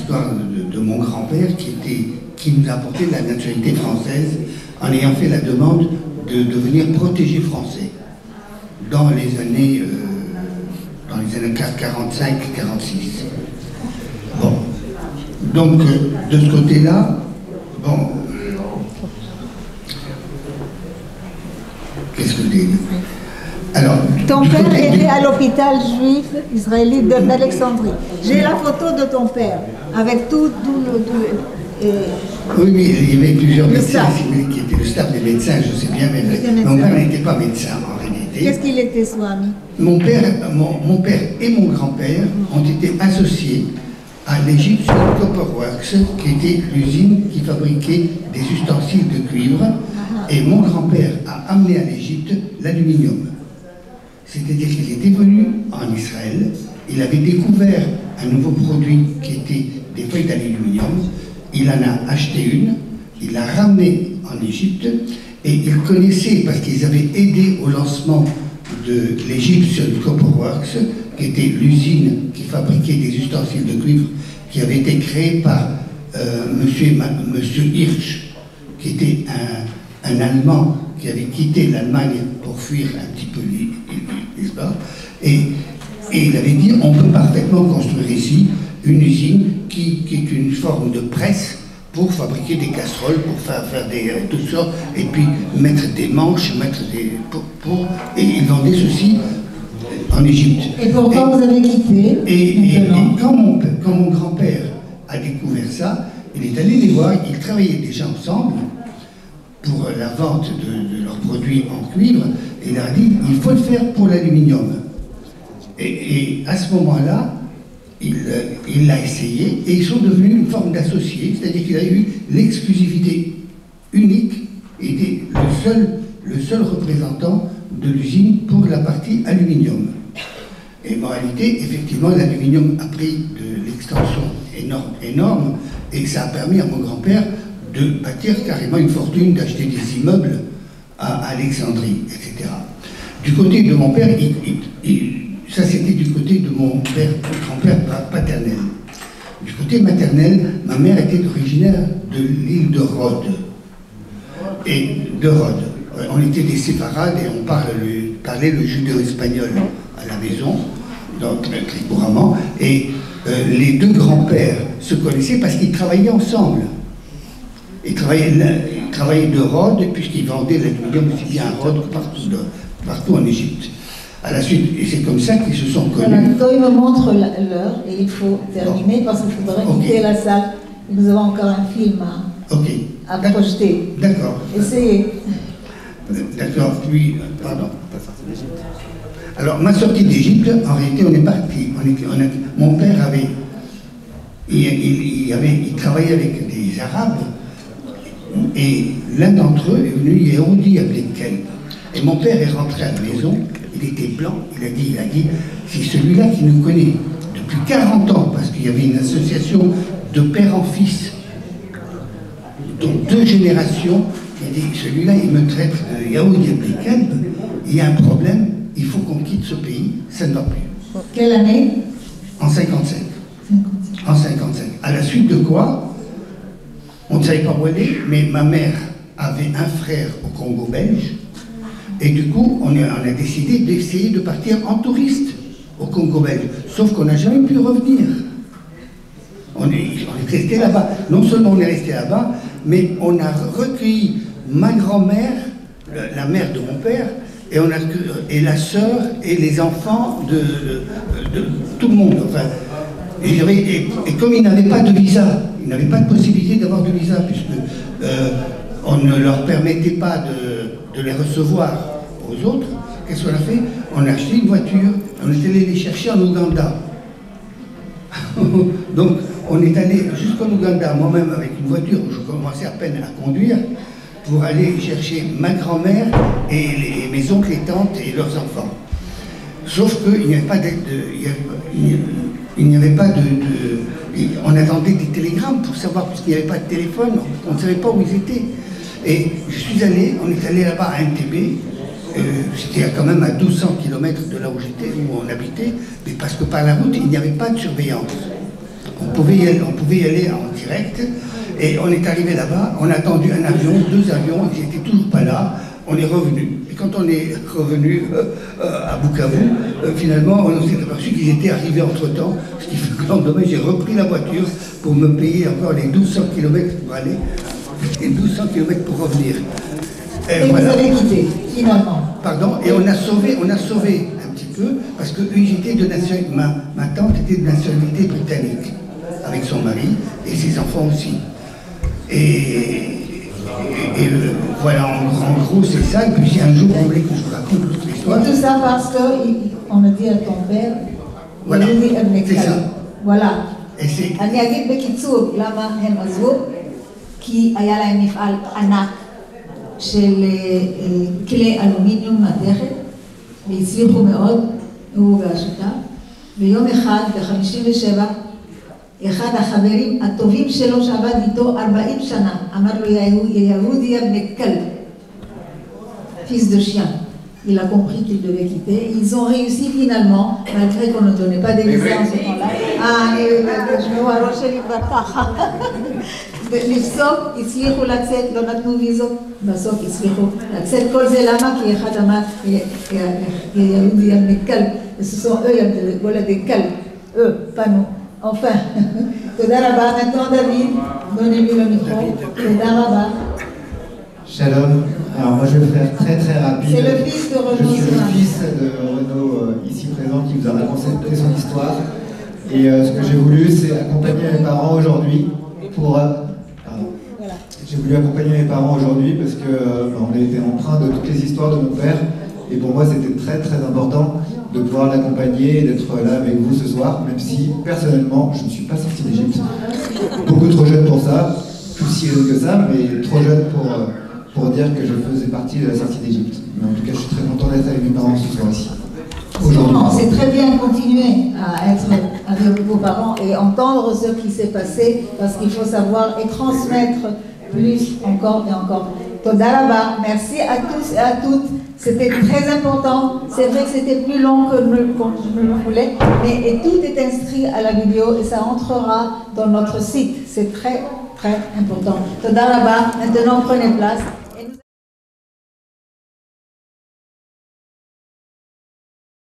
l'histoire de mon grand-père qui nous a apporté la nationalité française en ayant fait la demande de devenir protégé français dans les années 45-46. Bon. Donc, de ce côté-là, bon. Qu'est-ce que je dis? Alors, ton père était à l'hôpital juif israélite d'Alexandrie. J'ai la photo de ton père avec tout le oui, il y avait plusieurs médecins qui étaient le staff des médecins, je sais bien, mais mon père n'était pas médecin en réalité. Qu'est-ce qu'il était, Swami? Mon père et mon grand-père ont été associés à l'Egyptian Copper Works, qui était l'usine qui fabriquait des ustensiles de cuivre, et mon grand-père a amené à l'Égypte l'aluminium. C'est-à-dire qu'il était venu en Israël, il avait découvert un nouveau produit qui était des feuilles d'aluminium, il en a acheté une, il l'a ramené en Égypte, et il connaissait, parce qu'ils avaient aidé au lancement de l'Egyptian Copper Works, qui était l'usine qui fabriquait des ustensiles de cuivre, qui avait été créée par monsieur Hirsch, qui était un Allemand qui avait quitté l'Allemagne pour fuir un petit peu l'histoire, et il avait dit on peut parfaitement construire ici une usine qui est une forme de presse pour fabriquer des casseroles, pour faire des toutes sortes, et puis mettre des manches, et ils vendaient ceci en Égypte. Et pourquoi vous avez quitté? Et quand mon grand-père a découvert ça, il est allé les voir, ils travaillaient déjà ensemble pour la vente de leurs produits en cuivre, et il leur a dit il faut le faire pour l'aluminium. Et à ce moment-là, il l'a essayé et ils sont devenus une forme d'associé, c'est-à-dire qu'il a eu l'exclusivité unique et était le seul représentant de l'usine pour la partie aluminium. Et en réalité, effectivement, l'aluminium a pris de l'extension énorme, et ça a permis à mon grand-père de bâtir carrément une fortune, d'acheter des immeubles à Alexandrie, etc. Du côté de mon père, ça c'était du côté de mon grand-père paternel. Du côté maternel, ma mère était originaire de l'île de Rhodes. Et de Rhodes. On était des séfarades et on parlait le judéo-espagnol à la maison, donc très couramment. Et les deux grands-pères se connaissaient parce qu'ils travaillaient ensemble. Ils travaillaient de Rhodes, puisqu'ils vendaient l'aluminium aussi bien à Rhodes que partout en Égypte. À la suite, et c'est comme ça qu'ils se sont connus. Voilà, il me montre l'heure et il faut terminer parce qu'il faudrait quitter la salle. Nous avons encore un film à projeter. D'accord. Essayez. D'accord, puis, pardon. Alors, ma sortie d'Égypte, en réalité, on est parti. Mon père il travaillait avec des Arabes, et l'un d'entre eux est venu, Yehudi Abdelkel. Et mon père est rentré à la maison, il était blanc, il a dit, c'est celui-là qui nous connaît depuis 40 ans, parce qu'il y avait une association de père en fils, dont 2 générations. Il dit, celui-là, il me traite de Yehudi Abdelkel, il y a un problème, il faut qu'on quitte ce pays, ça ne va plus. Quelle année? En 55. En 55. À la suite de quoi, on ne savait pas où aller, mais ma mère avait un frère au Congo belge, et du coup, on a décidé d'essayer de partir en touriste au Congo belge. Sauf qu'on n'a jamais pu revenir. On est resté là-bas. Non seulement on est resté là-bas, mais on a recueilli ma grand-mère, la mère de mon père, et la sœur et les enfants de tout le monde. Enfin, et comme ils n'avaient pas de visa, ils n'avaient pas de possibilité d'avoir de visa, puisque on ne leur permettait pas de les recevoir aux autres, qu'est-ce qu'on a fait? On a acheté une voiture, on est allé les chercher en Ouganda. Donc, on est allé jusqu'en Ouganda, moi-même avec une voiture où je commençais à peine à conduire, pour aller chercher ma grand-mère et mes oncles et tantes et leurs enfants. Sauf qu'il n'y avait pas on attendait des télégrammes pour savoir, puisqu'il n'y avait pas de téléphone, on ne savait pas où ils étaient. Et je suis allé, on est allé là-bas à Entebbe, c'était quand même à 1200 km de là où j'étais, où on habitait, mais parce que par la route, il n'y avait pas de surveillance. On pouvait y aller en direct. Et on est arrivé là-bas, on a attendu un avion, 2 avions, ils n'étaient toujours pas là. On est revenu. Et quand on est revenu à Bukavu, finalement, on s'est aperçu qu'ils étaient arrivés entre-temps. Ce qui fait que le lendemain, j'ai repris la voiture pour me payer encore les 1200 km pour aller et 1200 km pour revenir. Et voilà. Vous avez quitté, finalement. Pardon, et on a sauvé un petit peu, parce que j'étais de nationalité, ma tante était de nationalité britannique, avec son mari et ses enfants aussi. Et voilà, en gros, c'est ça. Et puis, si un jour vous voulez que je vous raconte toute l'histoire. Tout ça parce qu'on a dit à ton père, voilà, c'est ça. Voilà. אני אגיד בקיצור למה הם עזבו, כי היה להם מפעל ענק של כלי אלומיניום מתכת, והצליחו מאוד, הוא והשותף. ויום אחד, ב-57, אחד החברים הטובים שלו שעבד איתו 40 שנה, אמר לו יהודי מקל, fils de chien. Il a compris qu'il devait quitter. Ils ont réussi finalement, malgré qu'on ne donnait pas des visas en ce temps-là. je me vois rocher לפסוק, הצליחו לצאת, לא נתנו ויזות, בסוף הצליחו לצאת. כל זה למה? כי אחד אמר, יהודי המקל, וסוסו גולדי קל, פנו. Enfin, תודה רבה. maintenant David, donnez-lui le micro. תודה רבה. Shalom. Alors moi je vais faire très très rapide. C'est le fils de Renaud. Je suis le fils de Renaud ici présent qui vous a raconté son histoire. Et ce que j'ai voulu c'est accompagner mes parents aujourd'hui pour... J'ai voulu accompagner mes parents aujourd'hui parce que on a été empreint de toutes les histoires de mon père. Et pour moi c'était très très important de pouvoir l'accompagner et d'être là avec vous ce soir, même si personnellement je ne suis pas sorti d'Égypte. Beaucoup trop jeune pour ça, plus si jeune que ça, mais trop jeune pour dire que je faisais partie de la sortie d'Égypte. Mais en tout cas je suis très content d'être avec mes parents ce soir ici. C'est très bien de continuer à être avec vos parents et entendre ce qui s'est passé, parce qu'il faut savoir et transmettre plus encore et encore. Toda Rabba, merci à tous et à toutes. C'était très important. C'est vrai que c'était plus long que je le voulais, mais tout est inscrit à la vidéo et ça entrera dans notre site. C'est très très important. Toda Rabba, maintenant prenez place.